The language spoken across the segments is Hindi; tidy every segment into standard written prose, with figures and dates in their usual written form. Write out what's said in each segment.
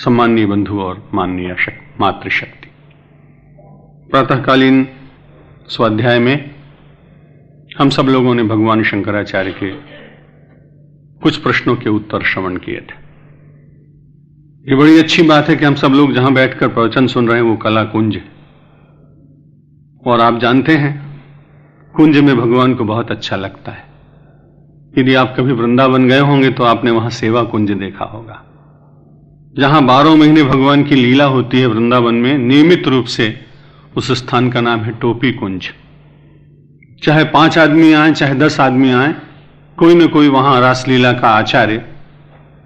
सम्माननीय बंधु और माननीय मातृशक्ति, प्रातःकालीन स्वाध्याय में हम सब लोगों ने भगवान शंकराचार्य के कुछ प्रश्नों के उत्तर श्रवण किए थे। ये बड़ी अच्छी बात है कि हम सब लोग जहां बैठकर प्रवचन सुन रहे हैं वो कला कुंज है, और आप जानते हैं कुंज में भगवान को बहुत अच्छा लगता है। यदि आप कभी वृंदावन गए होंगे तो आपने वहां सेवा कुंज देखा होगा, जहां 12 महीने भगवान की लीला होती है। वृंदावन में नियमित रूप से उस स्थान का नाम है टोपी कुंज। चाहे 5 आदमी आए, चाहे 10 आदमी आए, कोई न कोई वहां रासलीला का आचार्य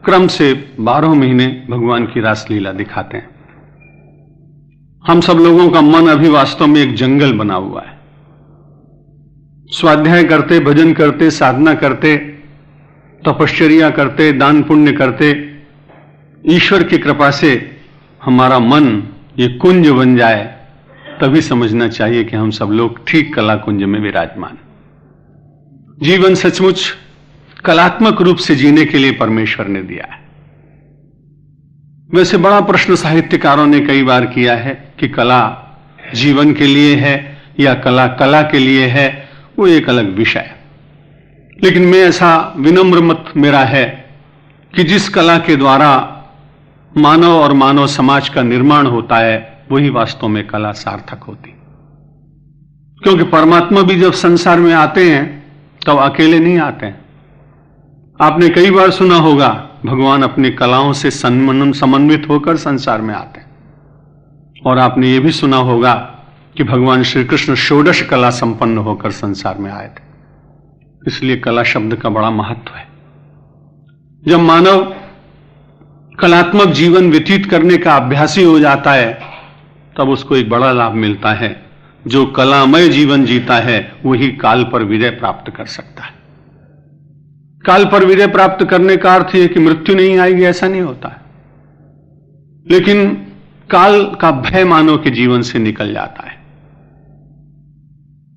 क्रम से 12 महीने भगवान की रासलीला दिखाते हैं। हम सब लोगों का मन अभी वास्तव में एक जंगल बना हुआ है। स्वाध्याय करते, भजन करते, साधना करते, तपश्चर्या करते, दान पुण्य करते, ईश्वर की कृपा से हमारा मन ये कुंज बन जाए, तभी समझना चाहिए कि हम सब लोग ठीक कला कुंज में विराजमान। जीवन सचमुच कलात्मक रूप से जीने के लिए परमेश्वर ने दिया है। वैसे बड़ा प्रश्न साहित्यकारों ने कई बार किया है कि कला जीवन के लिए है या कला कला के लिए है, वो एक अलग विषय है। लेकिन मैं ऐसा विनम्र मत मेरा है कि जिस कला के द्वारा मानव और मानव समाज का निर्माण होता है वही वास्तव में कला सार्थक होती। क्योंकि परमात्मा भी जब संसार में आते हैं तब अकेले नहीं आते हैं। आपने कई बार सुना होगा भगवान अपनी कलाओं से समन्वित होकर संसार में आते हैं, और आपने यह भी सुना होगा कि भगवान श्री कृष्ण 16 कला संपन्न होकर संसार में आए थे। इसलिए कला शब्द का बड़ा महत्व है। जब मानव कलात्मक जीवन व्यतीत करने का अभ्यासी हो जाता है तब उसको एक बड़ा लाभ मिलता है। जो कलामय जीवन जीता है वही काल पर विजय प्राप्त कर सकता है। काल पर विजय प्राप्त करने का अर्थ यह कि मृत्यु नहीं आएगी, ऐसा नहीं होता है, लेकिन काल का भय मानव के जीवन से निकल जाता है।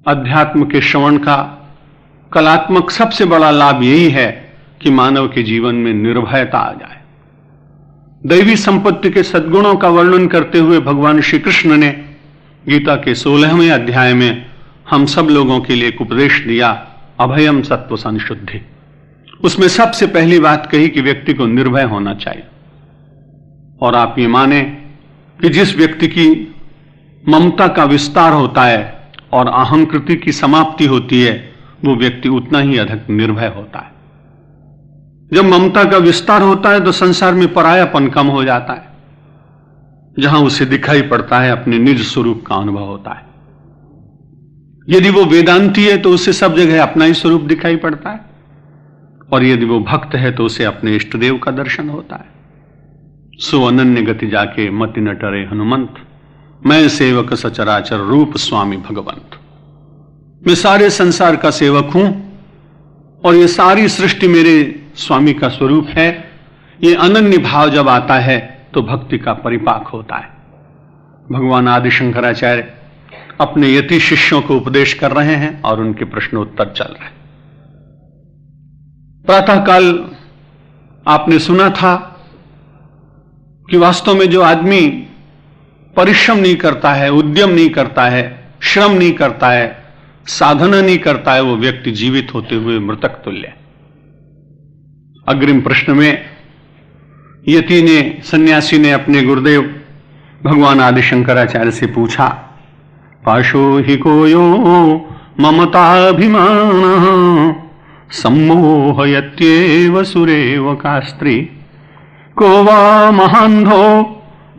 अध्यात्म के श्रवण का कलात्मक सबसे बड़ा लाभ यही है कि मानव के जीवन में निर्भयता आ जाए। दैवी संपत्ति के सद्गुणों का वर्णन करते हुए भगवान श्री कृष्ण ने गीता के 16वें अध्याय में हम सब लोगों के लिए एक उपदेश दिया, अभयम सत्व संशुद्धि। उसमें सबसे पहली बात कही कि व्यक्ति को निर्भय होना चाहिए। और आप ये माने कि जिस व्यक्ति की ममता का विस्तार होता है और अहंकृति की समाप्ति होती है, वो व्यक्ति उतना ही अधिक निर्भय होता है। जब ममता का विस्तार होता है तो संसार में परायापन कम हो जाता है। जहां उसे दिखाई पड़ता है अपने निज स्वरूप का अनुभव होता है। यदि वो वेदांती है तो उसे सब जगह अपना ही स्वरूप दिखाई पड़ता है, और यदि वो भक्त है तो उसे अपने इष्ट देव का दर्शन होता है। सो अनन्य गति जाके मति न टरे हनुमंत, मैं सेवक सचराचर रूप स्वामी भगवंत। मैं सारे संसार का सेवक हूं और ये सारी सृष्टि मेरे स्वामी का स्वरूप है। ये अनन्य भाव जब आता है तो भक्ति का परिपाक होता है। भगवान आदि शंकराचार्य अपने यति शिष्यों को उपदेश कर रहे हैं और उनके प्रश्नोत्तर चल रहे हैं। प्रातःकाल आपने सुना था कि वास्तव में जो आदमी परिश्रम नहीं करता है, उद्यम नहीं करता है, श्रम नहीं करता है, साधना नहीं करता है, वो व्यक्ति जीवित होते हुए मृतक तुल्य है। अग्रिम प्रश्न में यति ने, सन्यासी ने अपने गुरुदेव भगवान आदि शंकराचार्य से पूछा, पाशो हि कोयो ममताभिमान सम्मोहयत्येव सुरेव का स्त्री को वा महान्धो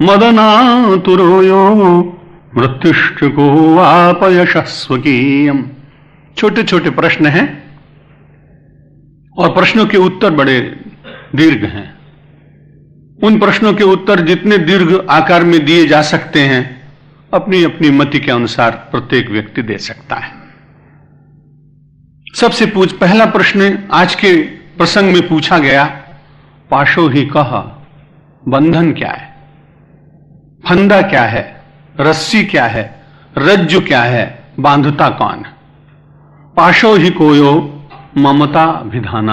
मदनातुरोयो मृत्युश्च को वापयशस्वकीयम। छोटे छोटे प्रश्न हैं और प्रश्नों के उत्तर बड़े दीर्घ हैं। उन प्रश्नों के उत्तर जितने दीर्घ आकार में दिए जा सकते हैं, अपनी अपनी मति के अनुसार प्रत्येक व्यक्ति दे सकता है। सबसे पहला प्रश्न आज के प्रसंग में पूछा गया, पाशो ही कह, बंधन क्या है, फंदा क्या है, रस्सी क्या है, रज्जु क्या है, बांधता कौन। पाशो ही कोयो ममता अभिधान,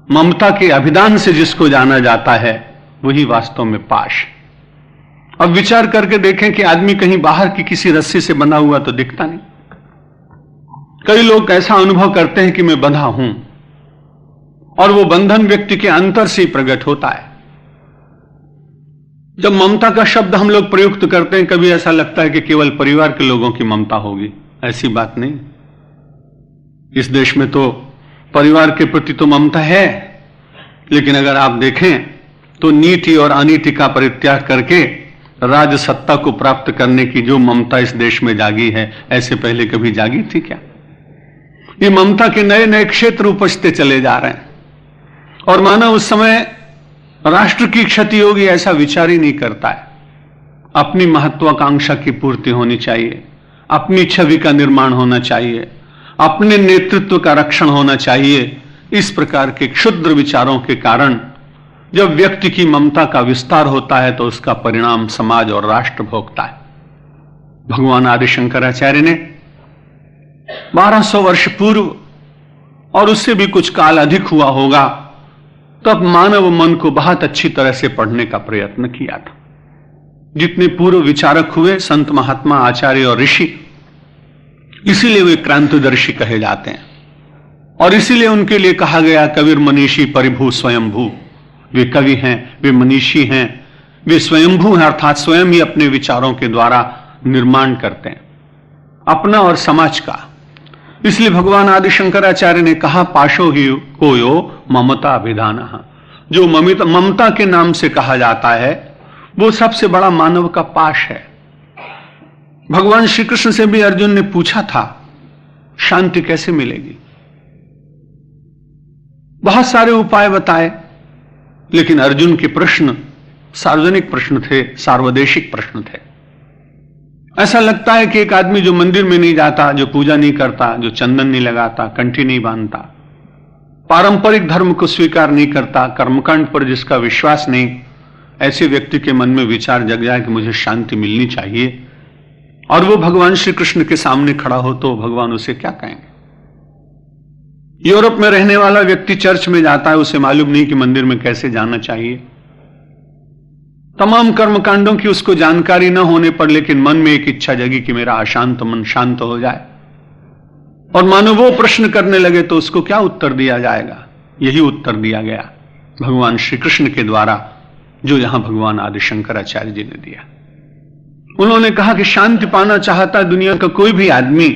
ममता के अभिधान से जिसको जाना जाता है वही वास्तव में पाश है। अब विचार करके देखें कि आदमी कहीं बाहर की किसी रस्सी से बंधा हुआ तो दिखता नहीं। कई लोग ऐसा अनुभव करते हैं कि मैं बंधा हूं, और वो बंधन व्यक्ति के अंतर से ही प्रकट होता है। जब ममता का शब्द हम लोग प्रयुक्त करते हैं, कभी ऐसा लगता है कि केवल परिवार के लोगों की ममता होगी। ऐसी बात नहीं। इस देश में तो परिवार के प्रति तो ममता है, लेकिन अगर आप देखें तो नीति और अनीति का परित्याग करके राज सत्ता को प्राप्त करने की जो ममता इस देश में जागी है, ऐसे पहले कभी जागी थी क्या? ये ममता के नए नए क्षेत्र उपजते चले जा रहे हैं, और मानव उस समय राष्ट्र की क्षति होगी ऐसा विचार ही नहीं करता है। अपनी महत्वाकांक्षा की पूर्ति होनी चाहिए, अपनी छवि का निर्माण होना चाहिए, अपने नेतृत्व का रक्षण होना चाहिए। इस प्रकार के क्षुद्र विचारों के कारण जब व्यक्ति की ममता का विस्तार होता है तो उसका परिणाम समाज और राष्ट्र भोगता है। भगवान आदि शंकराचार्य ने 1200 वर्ष पूर्व, और उससे भी कुछ काल अधिक हुआ होगा, तब मानव मन को बहुत अच्छी तरह से पढ़ने का प्रयत्न किया था। जितने पूर्व विचारक हुए, संत महात्मा आचार्य और ऋषि, इसीलिए वे क्रांतिदर्शी कहे जाते हैं, और इसीलिए उनके लिए कहा गया कविर मनीषी परिभू स्वयंभू। वे कवि हैं, वे मनीषी हैं, वे स्वयंभू हैं, अर्थात स्वयं ही अपने विचारों के द्वारा निर्माण करते हैं अपना और समाज का। इसलिए भगवान आदि शंकराचार्य ने कहा पाशो ही कोयो ममता अभिधान। जो ममता के नाम से कहा जाता है वो सबसे बड़ा मानव का पाश है। भगवान श्री कृष्ण से भी अर्जुन ने पूछा था शांति कैसे मिलेगी। बहुत सारे उपाय बताए, लेकिन अर्जुन के प्रश्न सार्वजनिक प्रश्न थे, सार्वदेशिक प्रश्न थे। ऐसा लगता है कि एक आदमी जो मंदिर में नहीं जाता, जो पूजा नहीं करता, जो चंदन नहीं लगाता, कंठी नहीं बांधता, पारंपरिक धर्म को स्वीकार नहीं करता, कर्मकांड पर जिसका विश्वास नहीं, ऐसे व्यक्ति के मन में विचार जग जाए कि मुझे शांति मिलनी चाहिए, और वो भगवान श्री कृष्ण के सामने खड़ा हो तो भगवान उसे क्या कहेंगे। यूरोप में रहने वाला व्यक्ति चर्च में जाता है, उसे मालूम नहीं कि मंदिर में कैसे जाना चाहिए। तमाम कर्मकांडों की उसको जानकारी न होने पर लेकिन मन में एक इच्छा जगी कि मेरा अशांत मन शांत हो जाए, और मानो वो प्रश्न करने लगे तो उसको क्या उत्तर दिया जाएगा। यही उत्तर दिया गया भगवान श्री कृष्ण के द्वारा, जो यहां भगवान आदि शंकराचार्य जी ने दिया। उन्होंने कहा कि शांति पाना चाहता है दुनिया का कोई भी आदमी,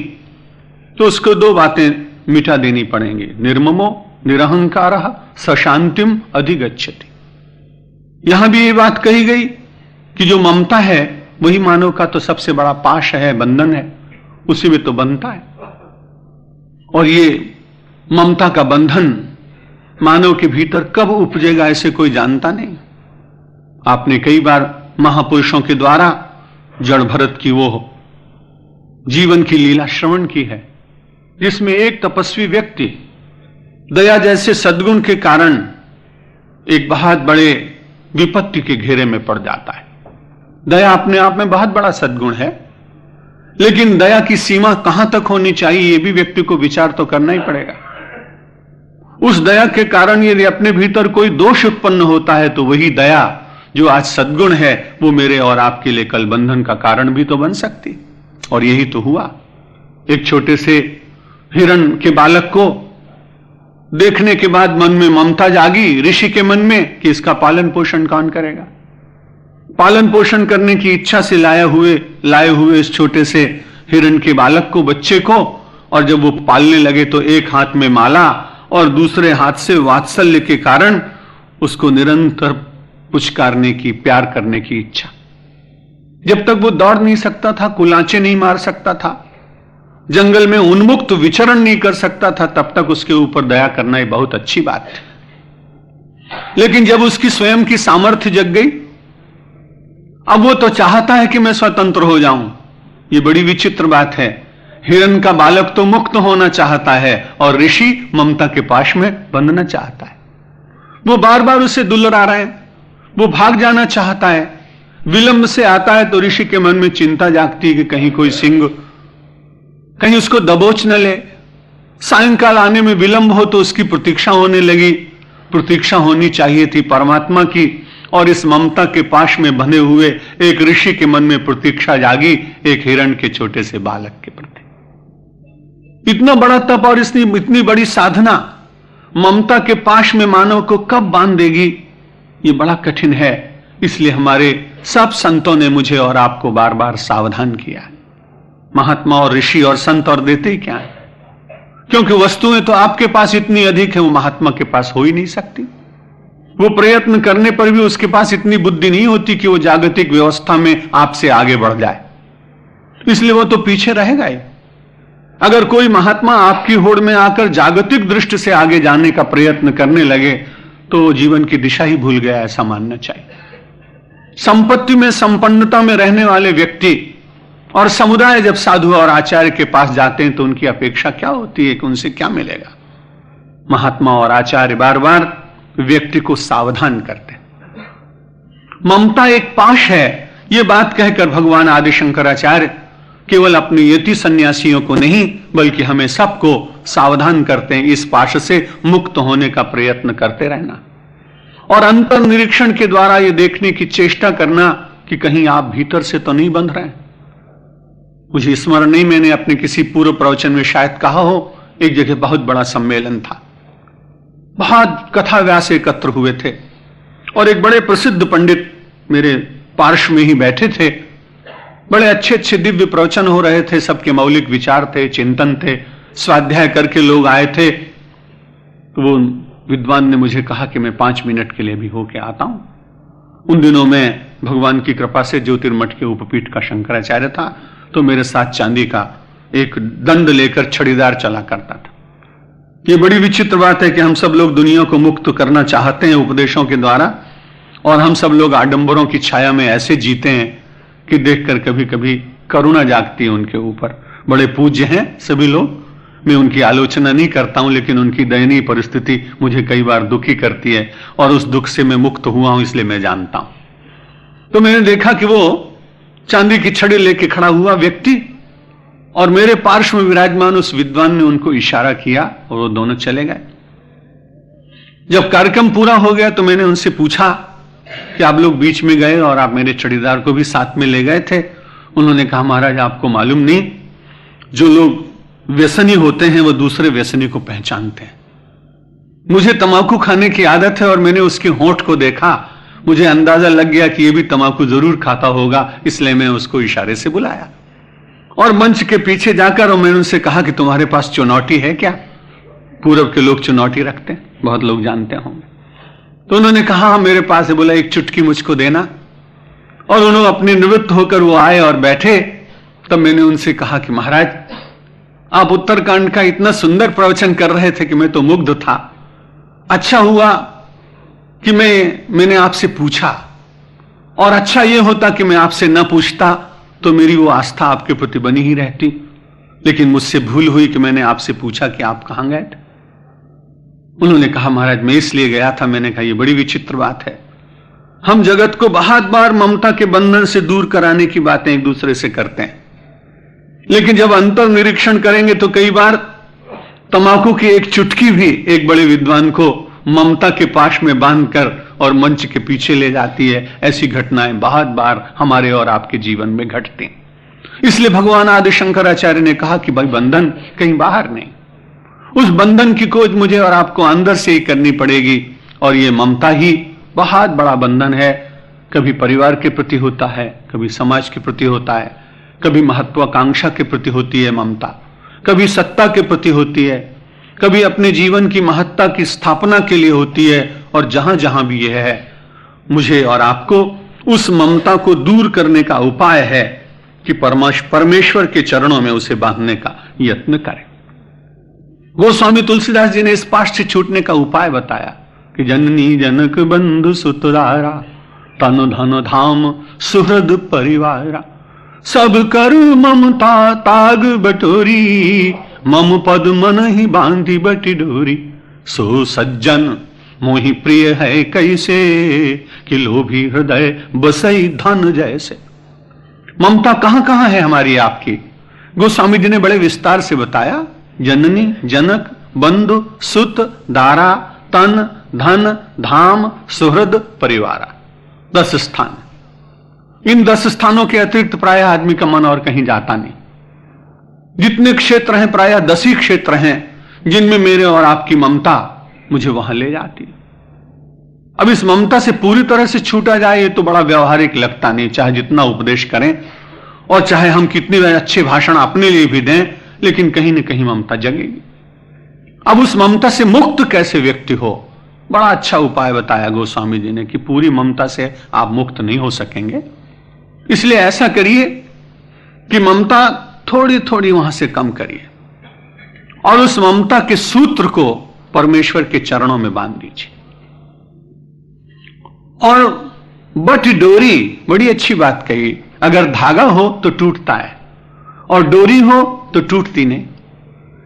तो उसको दो बातें मिटा देनी पड़ेंगी। निर्ममो निरहंकार सशांतिम अधिगच्छति। यहां भी ये बात कही गई कि जो ममता है वही मानव का तो सबसे बड़ा पाश है, बंधन है, उसी में तो बनता है। और ये ममता का बंधन मानव के भीतर कब उपजेगा ऐसे कोई जानता नहीं। आपने कई बार महापुरुषों के द्वारा जड़ भरत की वो जीवन की लीला श्रवण की है, जिसमें एक तपस्वी व्यक्ति दया जैसे सद्गुण के कारण एक बहुत बड़े विपत्ति के घेरे में पड़ जाता है। दया अपने आप में बहुत बड़ा सद्गुण है, लेकिन दया की सीमा कहां तक होनी चाहिए ये भी व्यक्ति को विचार तो करना ही पड़ेगा। उस दया के कारण यदि अपने भीतर कोई दोष उत्पन्न होता है तो वही दया जो आज सद्गुण है वो मेरे और आपके लिए कल बंधन का कारण भी तो बन सकती। और यही तो हुआ। एक छोटे से हिरण के बालक को देखने के बाद मन में ममता जागी ऋषि के मन में कि इसका पालन पोषण कौन करेगा। पालन पोषण करने की इच्छा से लाए हुए इस छोटे से हिरण के बालक को, बच्चे को, और जब वो पालने लगे तो एक हाथ में माला और दूसरे हाथ से वात्सल्य के कारण उसको निरंतर पुचकारने की, प्यार करने की इच्छा। जब तक वो दौड़ नहीं सकता था, कुलांचे नहीं मार सकता था, जंगल में उन्मुक्त विचरण नहीं कर सकता था, तब तक उसके ऊपर दया करना एक बहुत अच्छी बात थी। लेकिन जब उसकी स्वयं की सामर्थ्य जग गई, अब वो तो चाहता है कि मैं स्वतंत्र हो जाऊं। ये बड़ी विचित्र बात है। हिरण का बालक तो मुक्त होना चाहता है और ऋषि ममता के पाश में बंधना चाहता है। वो बार बार उसे दुलरा रहे हैं, वो भाग जाना चाहता है। विलंब से आता है तो ऋषि के मन में चिंता जागती है कि कहीं कोई सिंह कहीं उसको दबोच न ले। सायंकाल आने में विलंब हो तो उसकी प्रतीक्षा होने लगी। प्रतीक्षा होनी चाहिए थी परमात्मा की, और इस ममता के पाश में बंधे हुए एक ऋषि के मन में प्रतीक्षा जागी एक हिरण के छोटे से बालक के प्रति। इतना बड़ा तप और इतनी बड़ी साधना ममता के पाश में मानव को कब बांध देगी, ये बड़ा कठिन है। इसलिए हमारे सब संतों ने मुझे और आपको बार बार सावधान किया। महात्मा और ऋषि और संत और देते ही क्या है, क्योंकि वस्तुएं तो आपके पास इतनी अधिक है, वो महात्मा के पास हो ही नहीं सकती। वो प्रयत्न करने पर भी उसके पास इतनी बुद्धि नहीं होती कि वो जागतिक व्यवस्था में आपसे आगे बढ़ जाए, इसलिए वो तो पीछे रहेगा ही। अगर कोई महात्मा आपकी होड़ में आकर जागतिक दृष्टि से आगे जाने का प्रयत्न करने लगे तो जीवन की दिशा ही भूल गया, ऐसा मानना चाहिए। संपत्ति में, संपन्नता में रहने वाले व्यक्ति और समुदाय जब साधु और आचार्य के पास जाते हैं तो उनकी अपेक्षा क्या होती है कि उनसे क्या मिलेगा। महात्मा और आचार्य बार बार व्यक्ति को सावधान करते हैं। ममता एक पाश है, यह बात कहकर भगवान आदि शंकराचार्य केवल अपने यति सन्यासियों को नहीं बल्कि हमें सबको सावधान करते हैं इस पाश से मुक्त होने का प्रयत्न करते रहना और अंतर निरीक्षण के द्वारा यह देखने की चेष्टा करना कि कहीं आप भीतर से तो नहीं बंध रहे हैं। मुझे स्मरण नहीं, मैंने अपने किसी पूर्व प्रवचन में शायद कहा हो, एक जगह बहुत बड़ा सम्मेलन था, बहुत कथा व्यास एकत्र हुए थे और एक बड़े प्रसिद्ध पंडित मेरे पार्श्व में ही बैठे थे। बड़े अच्छे अच्छे दिव्य प्रवचन हो रहे थे, सबके मौलिक विचार थे, चिंतन थे, स्वाध्याय करके लोग आए थे। तो वो विद्वान ने मुझे कहा कि मैं 5 मिनट के लिए भी होके आता हूं। उन दिनों में भगवान की कृपा से ज्योतिर्मठ के उपपीठ का शंकराचार्य था, तो मेरे साथ चांदी का एक दंड लेकर छड़ीदार चला करता था। ये बड़ी विचित्र बात है कि हम सब लोग दुनिया को मुक्त करना चाहते हैं उपदेशों के द्वारा, और हम सब लोग आडंबरों की छाया में ऐसे जीते हैं कि देखकर कभी कभी करुणा जागती है उनके ऊपर। बड़े पूज्य हैं सभी लोग, मैं उनकी आलोचना नहीं करता हूं, लेकिन उनकी दयनीय परिस्थिति मुझे कई बार दुखी करती है और उस दुख से मैं मुक्त हुआ हूं, इसलिए मैं जानता हूं। तो मैंने देखा कि वो चांदी की छड़ी लेके खड़ा हुआ व्यक्ति और मेरे पार्श्व में विराजमान उस विद्वान ने उनको इशारा किया और वो दोनों चले गए। जब कार्यक्रम पूरा हो गया तो मैंने उनसे पूछा कि आप लोग बीच में गए और आप मेरे छड़ीदार को भी साथ में ले गए थे। उन्होंने कहा, महाराज आपको मालूम नहीं, जो लोग व्यसनी होते हैं वो दूसरे व्यसनी को पहचानते हैं। मुझे तंबाकू खाने की आदत है और मैंने उसके होंठ को देखा, मुझे अंदाजा लग गया कि ये भी तंबाकू जरूर खाता होगा, इसलिए मैं उसको इशारे से बुलाया और मंच के पीछे जाकर और मैंने उनसे कहा कि तुम्हारे पास चुनौती है क्या? पूर्व के लोग चुनौती रखते हैं, बहुत लोग जानते होंगे। तो उन्होंने कहा हाँ मेरे पास है। बोला एक चुटकी मुझको देना। और उन्होंने अपने निवृत्त होकर वो आए और बैठे। तब मैंने उनसे कहा कि महाराज आप उत्तरकांड का इतना सुंदर प्रवचन कर रहे थे कि मैं तो मुग्ध था। अच्छा हुआ कि मैंने आपसे पूछा, और अच्छा यह होता कि मैं आपसे न पूछता तो मेरी वो आस्था आपके प्रति बनी ही रहती। लेकिन मुझसे भूल हुई कि मैंने आपसे पूछा कि आप कहां गए थे। उन्होंने कहा महाराज मैं इसलिए गया था। मैंने कहा ये बड़ी विचित्र बात है, हम जगत को बहुत बार ममता के बंधन से दूर कराने की बातें एक दूसरे से करते हैं, लेकिन जब अंतर निरीक्षण करेंगे तो कई बार तंबाकू की एक चुटकी भी एक बड़े विद्वान को ममता के पाश में बांधकर और मंच के पीछे ले जाती है। ऐसी घटनाएं बहुत बार हमारे और आपके जीवन में घटती हैं। इसलिए भगवान आदि शंकराचार्य ने कहा कि भाई बंधन कहीं बाहर नहीं, उस बंधन की खोज मुझे और आपको अंदर से ही करनी पड़ेगी। और ये ममता ही बहुत बड़ा बंधन है। कभी परिवार के प्रति होता है, कभी समाज के प्रति होता है, कभी महत्वाकांक्षा के प्रति होती है ममता, कभी सत्ता के प्रति होती है, कभी अपने जीवन की महत्ता की स्थापना के लिए होती है। और जहां जहां भी यह है, मुझे और आपको उस ममता को दूर करने का उपाय है कि परमेश्वर के चरणों में उसे बांधने का यत्न करें। गोस्वामी तुलसीदास जी ने इस पाश से छूटने का उपाय बताया कि जननी जनक बंधु सुतरारा तन धन धाम सुहृद परिवारा सब कर ममता ताग बटोरी मम पद मन ही बांधी बटी डोरी सो सज्जन मोहि प्रिय है कैसे कि लोभी हृदय बसई धन जैसे। ममता कहां कहां है हमारी आपकी? गोस्वामी जी ने बड़े विस्तार से बताया। जननी जनक बंधु सुत दारा तन धन धाम सुहृद परिवारा। 10 स्थान। इन 10 स्थानों के अतिरिक्त प्राय आदमी का मन और कहीं जाता नहीं। जितने क्षेत्र हैं प्राय 10 ही क्षेत्र हैं जिनमें मेरे और आपकी ममता मुझे वहां ले जाती है। अब इस ममता से पूरी तरह से छूटा जाए ये तो बड़ा व्यवहारिक लगता नहीं, चाहे जितना उपदेश करें और चाहे हम कितने अच्छे भाषण अपने लिए भी दें, लेकिन कहीं ना कहीं ममता जगेगी। अब उस ममता से मुक्त कैसे व्यक्ति हो, बड़ा अच्छा उपाय बताया गोस्वामी जी ने कि पूरी ममता से आप मुक्त नहीं हो सकेंगे। इसलिए ऐसा करिए कि ममता थोड़ी थोड़ी वहां से कम करिए और उस ममता के सूत्र को परमेश्वर के चरणों में बांध दीजिए। और बट डोरी, बड़ी अच्छी बात कही, अगर धागा हो तो टूटता है और डोरी हो तो टूटती नहीं।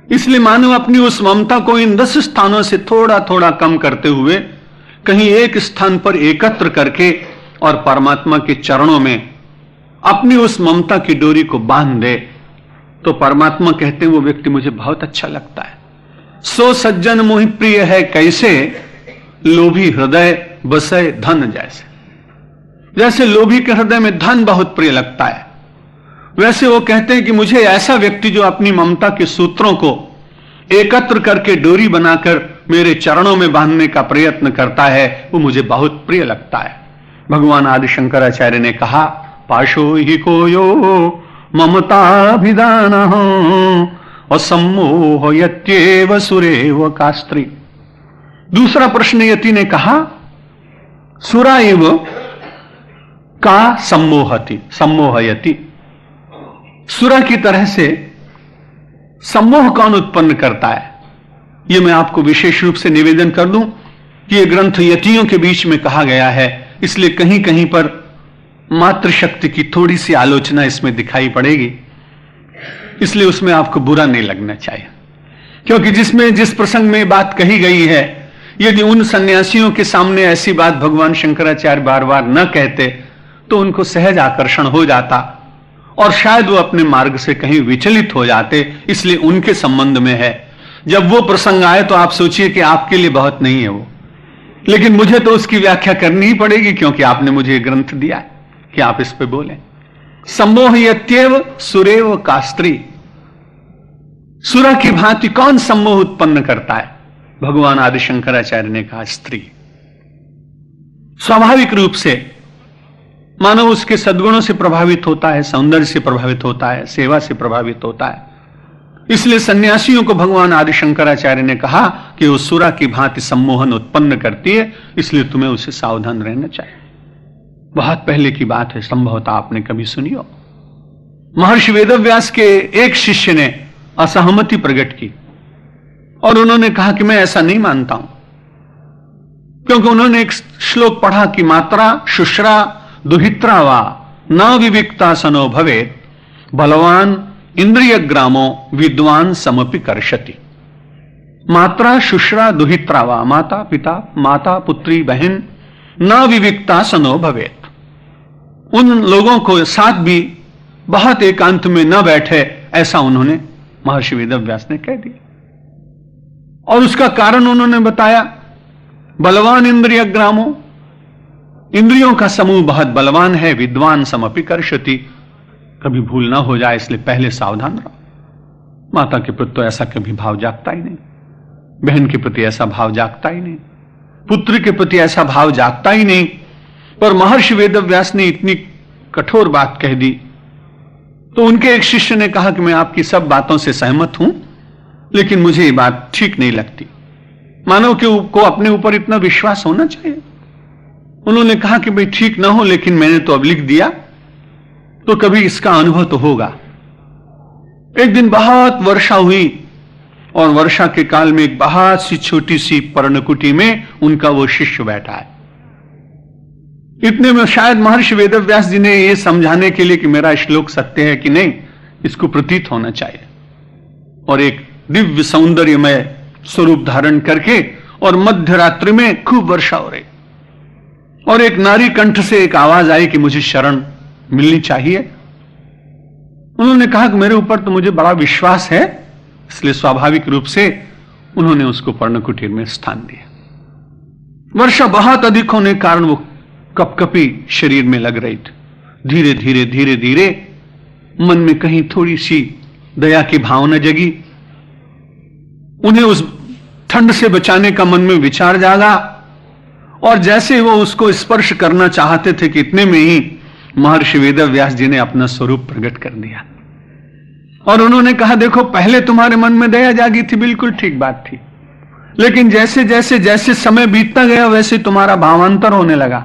इसलिए मानो अपनी उस ममता को इन 10 स्थानों से थोड़ा थोड़ा कम करते हुए कहीं एक स्थान पर एकत्र करके और परमात्मा के चरणों में अपनी उस ममता की डोरी को बांध दे, तो परमात्मा कहते हैं वो व्यक्ति मुझे बहुत अच्छा लगता है। सो सज्जन मोहि प्रिय है कैसे, लोभी हृदय बसे धन जैसे। जैसे लोभी के हृदय में धन बहुत प्रिय लगता है, वैसे वो कहते हैं कि मुझे ऐसा व्यक्ति जो अपनी ममता के सूत्रों को एकत्र करके डोरी बनाकर मेरे चरणों में बांधने का प्रयत्न करता है, वो मुझे बहुत प्रिय लगता है। भगवान आदि शंकराचार्य ने कहा, पाशो ही कोयो ममताभिधान असम्मोह यत्येव सुरेव कास्त्री। दूसरा प्रश्न यति ने कहा, सुरा एव का सम्मोहति सम्मोहयति। सुरा की तरह से सम्मोह कौन उत्पन्न करता है? यह मैं आपको विशेष रूप से निवेदन कर दूं कि यह ग्रंथ यतियों के बीच में कहा गया है, इसलिए कहीं कहीं पर मातृशक्ति की थोड़ी सी आलोचना इसमें दिखाई पड़ेगी, इसलिए उसमें आपको बुरा नहीं लगना चाहिए। क्योंकि जिस प्रसंग में बात कही गई है, यदि उन सन्यासियों के सामने ऐसी बात भगवान शंकराचार्य बार बार न कहते तो उनको सहज आकर्षण हो जाता और शायद वो अपने मार्ग से कहीं विचलित हो जाते, इसलिए उनके संबंध में है। जब वो प्रसंग आए तो आप सोचिए कि आपके लिए बहुत नहीं है वो, लेकिन मुझे तो उसकी व्याख्या करनी ही पड़ेगी क्योंकि आपने मुझे ग्रंथ दिया है कि आप इस पे बोलें। सम्मोह यत्येव सुरेव कास्त्री। सुरा की भांति कौन सम्मोह उत्पन्न करता है? भगवान आदि शंकराचार्य ने कहा, स्त्री। स्वाभाविक रूप से मानव उसके सद्गुणों से प्रभावित होता है, सौंदर्य से प्रभावित होता है, सेवा से प्रभावित होता है। इसलिए सन्यासियों को भगवान आदि शंकराचार्य ने कहा कि वो सुरा की भांति सम्मोहन उत्पन्न करती है, इसलिए तुम्हें उसे सावधान रहना चाहिए। बहुत पहले की बात है, संभवतः आपने कभी सुनी हो। महर्षि वेदव्यास के एक शिष्य ने असहमति प्रकट की और उन्होंने कहा कि मैं ऐसा नहीं मानता हूं, क्योंकि उन्होंने एक श्लोक पढ़ा कि मात्रा शुश्रा दुहित्रा वा न विविक्ता सनो भवेत बलवान इंद्रिय ग्रामो विद्वान समपि कर्षति। मात्रा शुश्रा दुहित्रा वा, माता पिता माता पुत्री बहन, न विविक्ता सनो भवेत। उन लोगों को साथ भी बहुत एकांत में न बैठे, ऐसा उन्होंने महर्षि वेदव्यास ने कह दिया। और उसका कारण उन्होंने बताया, बलवान इंद्रिय ग्रामो, इंद्रियों का समूह बहुत बलवान है, विद्वान समपि कर्षति, कभी भूल ना हो जाए इसलिए पहले सावधान रहो। माता के प्रति तो ऐसा कभी भाव जागता ही नहीं, बहन के प्रति ऐसा भाव जागता ही नहीं, पुत्र के प्रति ऐसा भाव जागता ही नहीं। पर महर्षि वेदव्यास ने इतनी कठोर बात कह दी तो उनके एक शिष्य ने कहा कि मैं आपकी सब बातों से सहमत हूं, लेकिन मुझे ये बात ठीक नहीं लगती। मानव को अपने ऊपर इतना विश्वास होना चाहिए। उन्होंने कहा कि भाई ठीक ना हो, लेकिन मैंने तो अब लिख दिया तो कभी इसका अनुभव तो होगा। एक दिन बहुत वर्षा हुई और वर्षा के काल में एक बहुत सी छोटी सी पर्णकुटी में उनका वो शिष्य बैठा है। इतने में शायद महर्षि वेदव्यास जी ने यह समझाने के लिए कि मेरा श्लोक सत्य है कि नहीं, इसको प्रतीत होना चाहिए, और एक दिव्य सौंदर्यमय स्वरूप धारण करके और मध्य रात्रि में खूब वर्षा हो रही और एक नारी कंठ से एक आवाज आई कि मुझे शरण मिलनी चाहिए। उन्होंने कहा कि मेरे ऊपर तो मुझे बड़ा विश्वास है, इसलिए स्वाभाविक रूप से उन्होंने उसको पर्णकुटीर में स्थान दिया। वर्षा बहुत अधिक होने के कारण वो कपकपी शरीर में लग रही थी। धीरे धीरे धीरे धीरे मन में कहीं थोड़ी सी दया की भावना जगी। उन्हें उस ठंड से बचाने का मन में विचार जागा, और जैसे वो उसको स्पर्श करना चाहते थे कि इतने में ही महर्षि वेदव्यास जी ने अपना स्वरूप प्रकट कर दिया। और उन्होंने कहा, देखो पहले तुम्हारे मन में दया जागी थी, बिल्कुल ठीक बात थी, लेकिन जैसे जैसे जैसे समय बीतता गया वैसे तुम्हारा भावांतर होने लगा।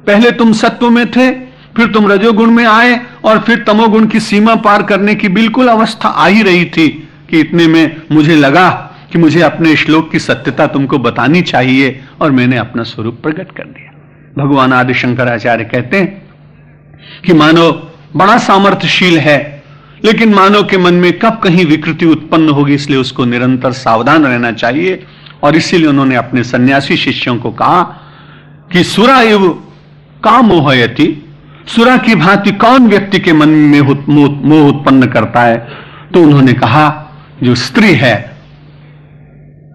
पहले तुम सत्व में थे, फिर तुम रजोगुण में आए, और फिर तमोगुण की सीमा पार करने की बिल्कुल अवस्था आ ही रही थी कि इतने में मुझे लगा कि मुझे अपने श्लोक की सत्यता तुमको बतानी चाहिए, और मैंने अपना स्वरूप प्रकट कर दिया। भगवान आदि शंकराचार्य कहते हैं कि मानव बड़ा सामर्थ्यशील है, लेकिन मानव के मन में कब कहीं विकृति उत्पन्न होगी, इसलिए उसको निरंतर सावधान रहना चाहिए। और इसीलिए उन्होंने अपने सन्यासी शिष्यों को कहा कि सुरा इव का मोहयति, सुरा की भांति कौन व्यक्ति के मन में मोह उत्पन्न करता है? तो उन्होंने कहा, जो स्त्री है,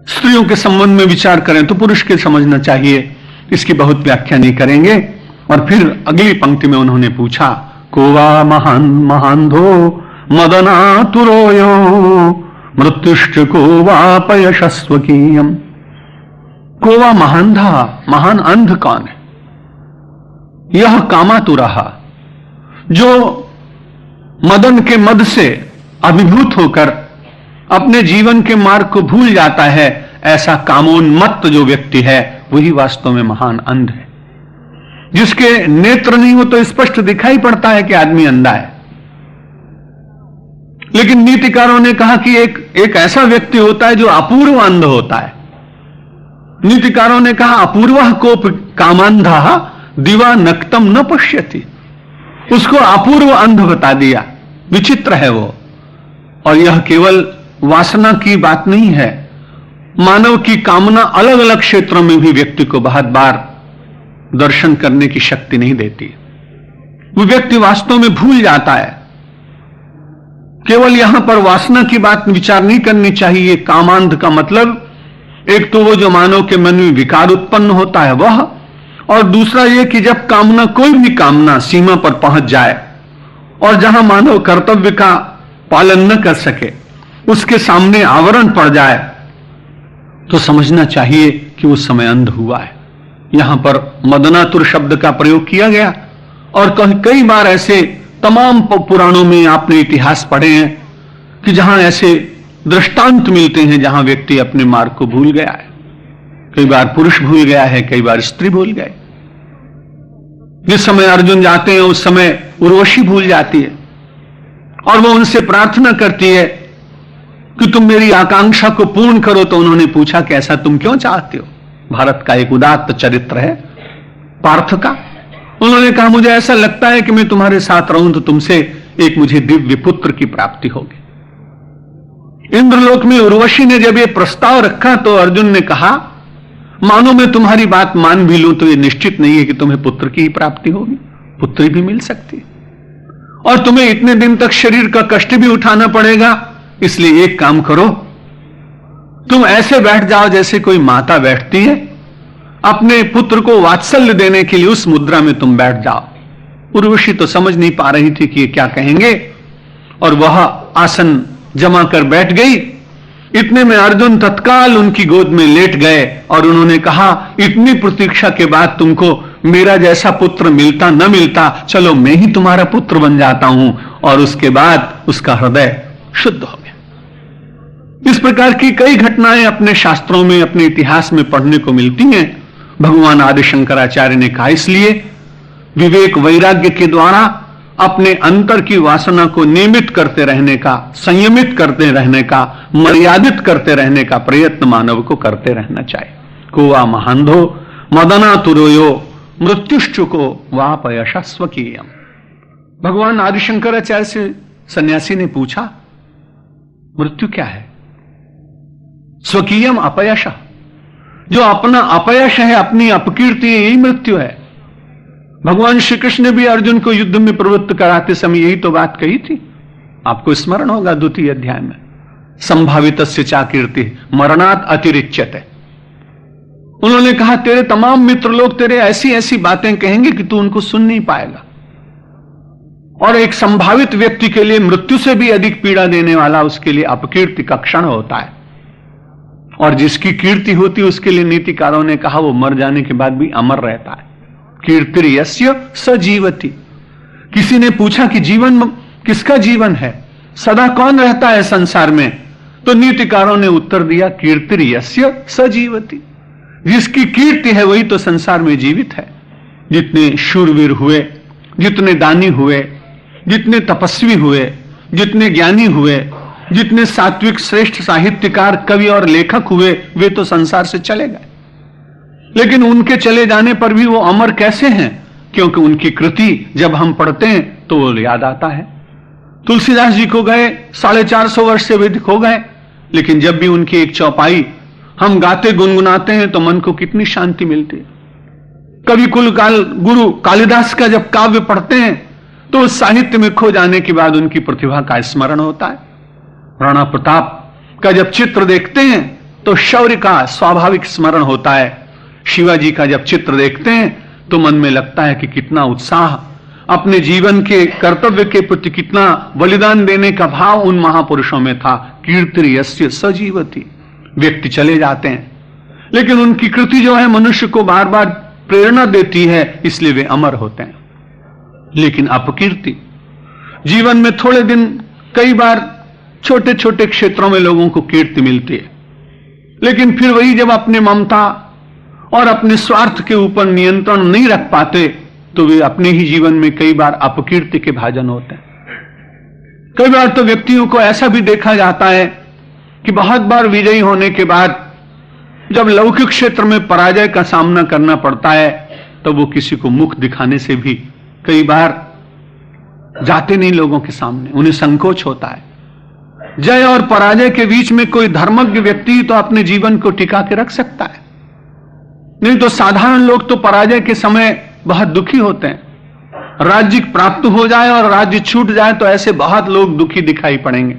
स्त्रियों के संबंध में विचार करें तो पुरुष के समझना चाहिए, इसकी बहुत व्याख्या नहीं करेंगे। और फिर अगली पंक्ति में उन्होंने पूछा, कोवा महान महांधो मदनातुरोयो मृत्युश्च कोवापयशस्वकीयम। कोवा महांधा, महान अंध कौन है? यह कामातुरहा, जो मदन के मद से अभिभूत होकर अपने जीवन के मार्ग को भूल जाता है, ऐसा कामोन्मत्त जो व्यक्ति है वही वास्तव में महान अंध है। जिसके नेत्र नहीं हो तो स्पष्ट दिखाई पड़ता है कि आदमी अंधा है, लेकिन नीतिकारों ने कहा कि एक ऐसा व्यक्ति होता है जो अपूर्व अंध होता है। नीतिकारों ने कहा, अपूर्व कोप कामांधा दिवा नक्तम न पश्यति, उसको अपूर्व अंध बता दिया। विचित्र है वो। और यह केवल वासना की बात नहीं है, मानव की कामना अलग अलग क्षेत्रों में भी व्यक्ति को बहुत बार दर्शन करने की शक्ति नहीं देती। वो व्यक्ति वास्तव में भूल जाता है। केवल यहां पर वासना की बात विचार नहीं करनी चाहिए। कामांध का मतलब एक तो वो जो मानव के मन में विकार उत्पन्न होता है वह, और दूसरा ये कि जब कामना, कोई भी कामना सीमा पर पहुंच जाए और जहां मानव कर्तव्य का पालन न कर सके, उसके सामने आवरण पड़ जाए, तो समझना चाहिए कि उस समय अंध हुआ है। यहां पर मदनातुर शब्द का प्रयोग किया गया, और कई बार ऐसे तमाम पुराणों में आपने इतिहास पढ़े हैं कि जहां ऐसे दृष्टांत मिलते हैं जहां व्यक्ति अपने मार्ग को भूल गया है। कई बार पुरुष भूल गया है, कई बार स्त्री भूल गए। जिस समय अर्जुन जाते हैं उस समय उर्वशी भूल जाती है, और वो उनसे प्रार्थना करती है कि तुम मेरी आकांक्षा को पूर्ण करो। तो उन्होंने पूछा कि ऐसा तुम क्यों चाहते हो? भारत का एक उदात्त चरित्र है पार्थ का। उन्होंने कहा, मुझे ऐसा लगता है कि मैं तुम्हारे साथ रहूं तो तुमसे एक मुझे दिव्य पुत्र की प्राप्ति होगी। इंद्रलोक में उर्वशी ने जब यह प्रस्ताव रखा तो अर्जुन ने कहा, मानो मैं तुम्हारी बात मान भी लूं तो यह निश्चित नहीं है कि तुम्हें पुत्र की ही प्राप्ति होगी, पुत्री भी मिल सकती है, और तुम्हें इतने दिन तक शरीर का कष्ट भी उठाना पड़ेगा। इसलिए एक काम करो, तुम ऐसे बैठ जाओ जैसे कोई माता बैठती है, अपने पुत्र को वात्सल्य देने के लिए उस मुद्रा में तुम बैठ जाओ। उर्वशी तो समझ नहीं पा रही थी कि ये क्या कहेंगे, और वह आसन जमा कर बैठ गई। इतने में अर्जुन तत्काल उनकी गोद में लेट गए और उन्होंने कहा, इतनी प्रतीक्षा के बाद तुमको मेरा जैसा पुत्र मिलता न मिलता, चलो मैं ही तुम्हारा पुत्र बन जाता हूं। और उसके बाद उसका हृदय शुद्ध हो गया। इस प्रकार की कई घटनाएं अपने शास्त्रों में, अपने इतिहास में पढ़ने को मिलती हैं। भगवान आदि शंकराचार्य ने कहा, इसलिए विवेक वैराग्य के द्वारा अपने अंतर की वासना को नियमित करते रहने का, संयमित करते रहने का, मर्यादित करते रहने का प्रयत्न मानव को करते रहना चाहिए। कोवा महांधो मदना तुरोयो मृत्युश्चुको वापयशा स्वकीयम। भगवान आदि शंकराचार्य से सन्यासी ने पूछा, मृत्यु क्या है? स्वकीयम अपयश, जो अपना अपयश है, अपनी अपकीर्ति है, यही मृत्यु है। भगवान श्री कृष्ण ने भी अर्जुन को युद्ध में प्रवृत्त कराते समय यही तो बात कही थी। आपको स्मरण होगा द्वितीय अध्याय में, संभावितस्य चा कीर्ति मरणात् अतिरिच्यते। उन्होंने कहा तेरे तमाम मित्र लोग तेरे ऐसी ऐसी बातें कहेंगे कि तू उनको सुन नहीं पाएगा, और एक संभावित व्यक्ति के लिए मृत्यु से भी अधिक पीड़ा देने वाला उसके लिए अपकीर्ति का क्षण होता है, और जिसकी कीर्ति होती उसके लिए नीतिकारों ने कहा वो मर जाने के बाद भी अमर रहता है। कीर्तिर्यस्य स जीवति। किसी ने पूछा कि जीवन किसका जीवन है, सदा कौन रहता है संसार में, तो नीतिकारों ने उत्तर दिया कीर्तिर्यस्य स जीवति। जिसकी कीर्ति है वही तो संसार में जीवित है। जितने शूरवीर हुए, जितने दानी हुए, जितने तपस्वी हुए, जितने ज्ञानी हुए, जितने सात्विक श्रेष्ठ साहित्यकार कवि और लेखक हुए, वे तो संसार से चले गए। लेकिन उनके चले जाने पर भी वो अमर कैसे हैं? क्योंकि उनकी कृति जब हम पढ़ते हैं तो वो याद आता है। तुलसीदास जी को गए 450 वर्ष से अधिक हो गए, लेकिन जब भी उनकी एक चौपाई हम गाते गुनगुनाते हैं तो मन को कितनी शांति मिलती है। कवि गुरु कालिदास का जब काव्य पढ़ते हैं तो उस साहित्य में खो जाने के बाद उनकी प्रतिभा का स्मरण होता है। राणा प्रताप का जब चित्र देखते हैं तो शौर्य का स्वाभाविक स्मरण होता है। शिवाजी का जब चित्र देखते हैं तो मन में लगता है कि कितना उत्साह, अपने जीवन के कर्तव्य के प्रति कितना बलिदान देने का भाव उन महापुरुषों में था। कीर्तिर्यस्य स जीवति। व्यक्ति चले जाते हैं, लेकिन उनकी कृति जो है मनुष्य को बार बार प्रेरणा देती है, इसलिए वे अमर होते हैं। लेकिन अपकीर्ति, जीवन में थोड़े दिन, कई बार छोटे छोटे क्षेत्रों में लोगों को कीर्ति मिलती है, लेकिन फिर वही जब अपने ममता और अपने स्वार्थ के ऊपर नियंत्रण नहीं रख पाते तो वे अपने ही जीवन में कई बार अपकीर्ति के भाजन होते हैं। कई बार तो व्यक्तियों को ऐसा भी देखा जाता है कि बहुत बार विजयी होने के बाद जब लौकिक क्षेत्र में पराजय का सामना करना पड़ता है तो वो किसी को मुख दिखाने से भी कई बार जाते नहीं लोगों के सामने, उन्हें संकोच होता है। जय और पराजय के बीच में कोई धर्मज्ञ व्यक्ति तो अपने जीवन को टिका के रख सकता है, नहीं तो साधारण लोग तो पराजय के समय बहुत दुखी होते हैं। राज्य प्राप्त हो जाए और राज्य छूट जाए तो ऐसे बहुत लोग दुखी दिखाई पड़ेंगे।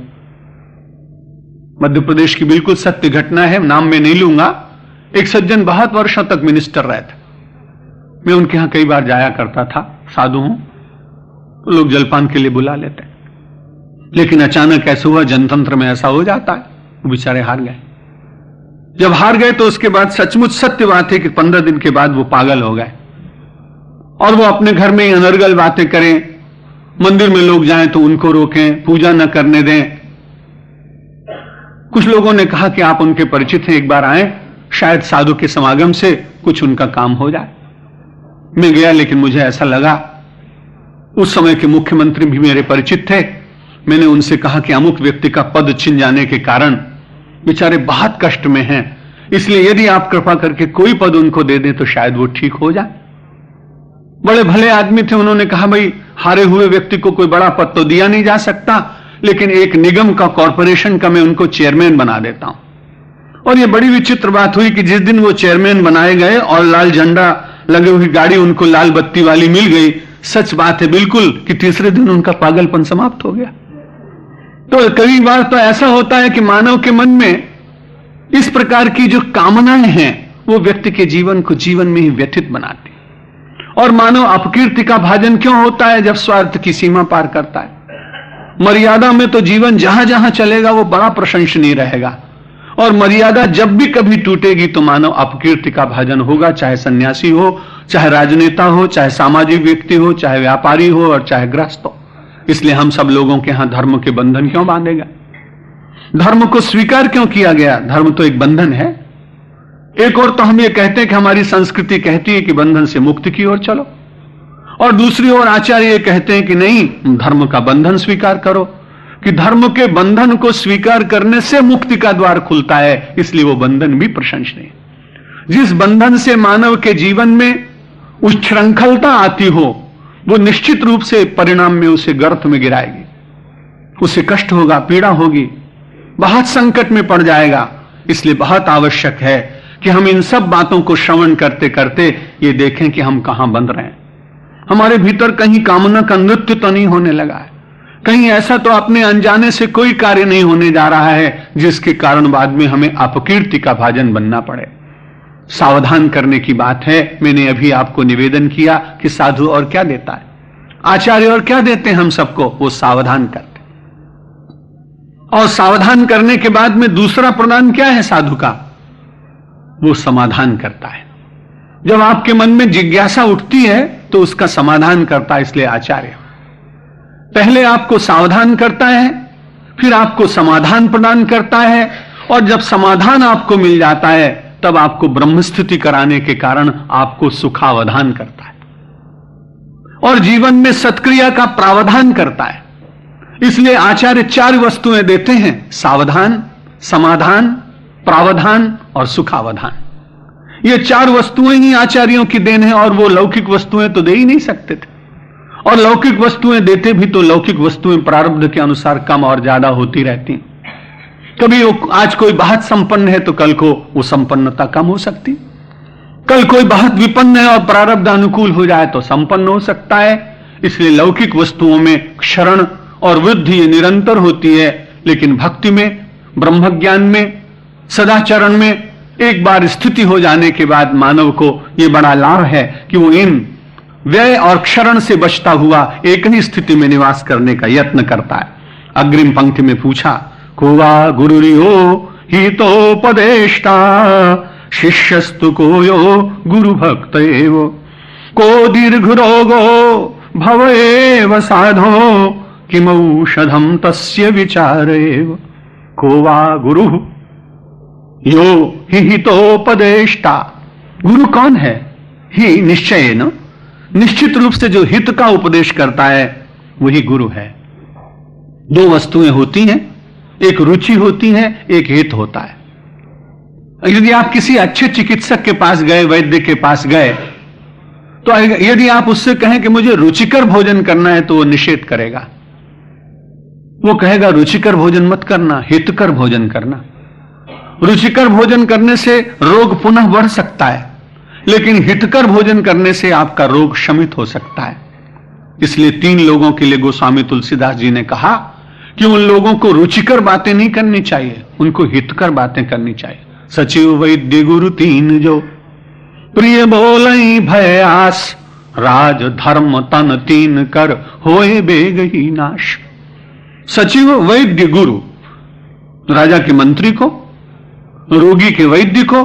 मध्य प्रदेश की बिल्कुल सत्य घटना है, नाम मैं नहीं लूंगा। एक सज्जन बहुत वर्षों तक मिनिस्टर रहे थे, मैं उनके यहां कई बार जाया करता था, साधु हूं तो लोग जलपान के लिए बुला लेते, लेकिन अचानक ऐसा हुआ, जनतंत्र में ऐसा हो जाता है, वो बेचारे हार गए। जब हार गए तो उसके बाद सचमुच सत्य बात है कि 15 दिन के बाद वो पागल हो गए और वो अपने घर में ही अनर्गल बातें करें, मंदिर में लोग जाएं तो उनको रोकें, पूजा न करने दें। कुछ लोगों ने कहा कि आप उनके परिचित हैं, एक बार आए, शायद साधु के समागम से कुछ उनका काम हो जाए। मैं गया, लेकिन मुझे ऐसा लगा, उस समय के मुख्यमंत्री भी मेरे परिचित थे। मैंने उनसे कहा कि अमुक व्यक्ति का पद छिन जाने के कारण बेचारे बहुत कष्ट में हैं, इसलिए यदि आप कृपा करके कोई पद उनको दे दें तो शायद वो ठीक हो जाए। बड़े भले आदमी थे, उन्होंने कहा भाई हारे हुए व्यक्ति को कोई बड़ा पद तो दिया नहीं जा सकता, लेकिन एक निगम का, कॉरपोरेशन का मैं उनको चेयरमैन बना देता हूं। और ये बड़ी विचित्र बात हुई कि जिस दिन वो चेयरमैन बनाए गए और लाल झंडा लगे हुई गाड़ी उनको लाल बत्ती वाली मिल गई, सच बात है बिल्कुल कि तीसरे दिन उनका पागलपन समाप्त हो गया। तो कई बार तो ऐसा होता है कि मानव के मन में इस प्रकार की जो कामनाएं हैं वो व्यक्ति के जीवन को जीवन में ही व्यथित बनाती। और मानव अपकीर्ति का भाजन क्यों होता है? जब स्वार्थ की सीमा पार करता है। मर्यादा में तो जीवन जहां जहां चलेगा वो बड़ा प्रशंसनीय रहेगा, और मर्यादा जब भी कभी टूटेगी तो मानव अपकीर्ति का भाजन होगा, चाहे सन्यासी हो, चाहे राजनेता हो, चाहे सामाजिक व्यक्ति हो, चाहे व्यापारी हो और चाहे गृहस्थ हो। इसलिए हम सब लोगों के यहां धर्म के बंधन क्यों बांधे गए? धर्म को स्वीकार क्यों किया गया? धर्म तो एक बंधन है। एक और तो हम ये कहते हैं कि हमारी संस्कृति कहती है कि बंधन से मुक्ति की ओर चलो, और दूसरी ओर आचार्य ये कहते हैं कि नहीं, धर्म का बंधन स्वीकार करो, कि धर्म के बंधन को स्वीकार करने से मुक्ति का द्वार खुलता है, इसलिए वो बंधन भी प्रशंसनीय है। जिस बंधन से मानव के जीवन में उच्छृंखलता आती हो वो निश्चित रूप से परिणाम में उसे गर्त में गिराएगी, उसे कष्ट होगा, पीड़ा होगी, बहुत संकट में पड़ जाएगा। इसलिए बहुत आवश्यक है कि हम इन सब बातों को श्रवण करते करते ये देखें कि हम कहां बंध रहे हैं। हमारे भीतर कहीं कामना का नृत्य तो नहीं होने लगा है, कहीं ऐसा तो अपने अनजाने से कोई कार्य नहीं होने जा रहा है जिसके कारण बाद में हमें अपकीर्ति का भाजन बनना पड़े। सावधान करने की बात है। मैंने अभी आपको निवेदन किया कि साधु और क्या देता है, आचार्य और क्या देते हैं हम सबको, वो सावधान करते। और सावधान करने के बाद में दूसरा प्रदान क्या है साधु का, वो समाधान करता है। जब आपके मन में जिज्ञासा उठती है तो उसका समाधान करता है, इसलिए आचार्य पहले आपको सावधान करता है, फिर आपको समाधान प्रदान करता है, और जब समाधान आपको मिल जाता है तब आपको ब्रह्मस्थिति कराने के कारण आपको सुखावधान करता है और जीवन में सत्क्रिया का प्रावधान करता है। इसलिए आचार्य 4 वस्तुएं देते हैं, सावधान, समाधान, प्रावधान और सुखावधान। ये 4 वस्तुएं ही आचार्यों की देन है, और वो लौकिक वस्तुएं तो दे ही नहीं सकते थे, और लौकिक वस्तुएं देते भी तो लौकिक वस्तुएं प्रारब्ध के अनुसार कम और ज्यादा होती रहती। कभी आज कोई बहुत संपन्न है तो कल को वो संपन्नता कम हो सकती, कल कोई बहुत विपन्न है और प्रारब्ध अनुकूल हो जाए तो संपन्न हो सकता है। इसलिए लौकिक वस्तुओं में क्षरण और वृद्धि ये निरंतर होती है, लेकिन भक्ति में, ब्रह्म ज्ञान में, सदाचरण में एक बार स्थिति हो जाने के बाद मानव को यह बड़ा लाभ है कि वो इन व्यय और क्षरण से बचता हुआ एक ही स्थिति में निवास करने का यत्न करता है। अग्रिम पंक्ति में पूछा, को वा गुरुरियो हितोपदेष्टा शिष्यस्तु को यो गुरु भक्त एव, को दीर्घ रोगो भव एव साधो किमौषधम तस्य विचार एव। को वा गुरु यो हितोपदेष्टा, गुरु कौन है? ही निश्चय न, निश्चित रूप से जो हित का उपदेश करता है वही गुरु है। 2 वस्तुएं होती हैं, एक रुचि होती है, एक हित होता है। यदि आप किसी अच्छे चिकित्सक के पास गए, वैद्य के पास गए, तो यदि आप उससे कहें कि मुझे रुचिकर भोजन करना है तो वो निषेध करेगा। वो कहेगा रुचिकर भोजन मत करना, हितकर भोजन करना। रुचिकर भोजन करने से रोग पुनः बढ़ सकता है, लेकिन हितकर भोजन करने से आपका रोग शमित हो सकता है। इसलिए 3 लोगों के लिए गोस्वामी तुलसीदास जी ने कहा कि उन लोगों को रुचिकर बातें नहीं करनी चाहिए, उनको हितकर बातें करनी चाहिए। सचिव वैद्य गुरु 3 जो, प्रिय बोलई भय आस, राज धर्म तन 3 कर होए बेग ही नाश। सचिव वैद्य गुरु, राजा के मंत्री को, रोगी के वैद्य को,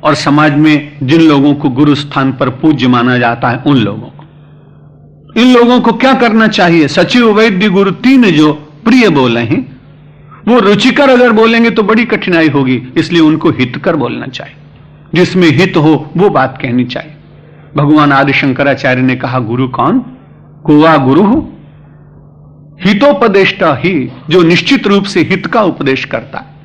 और समाज में जिन लोगों को गुरु स्थान पर पूज्य माना जाता है उन लोगों को। इन लोगों को क्या करना चाहिए? सचिव वैद्य गुरु 3 जो प्रिय बोले हैं, वो रुचिकर अगर बोलेंगे तो बड़ी कठिनाई होगी, इसलिए उनको हितकर बोलना चाहिए। जिसमें हित हो वो बात कहनी चाहिए। भगवान आदि शंकराचार्य ने कहा, गुरु कौन? कुआ गुरु हितोपदेष्टा ही, जो निश्चित रूप से हित का उपदेश करता है।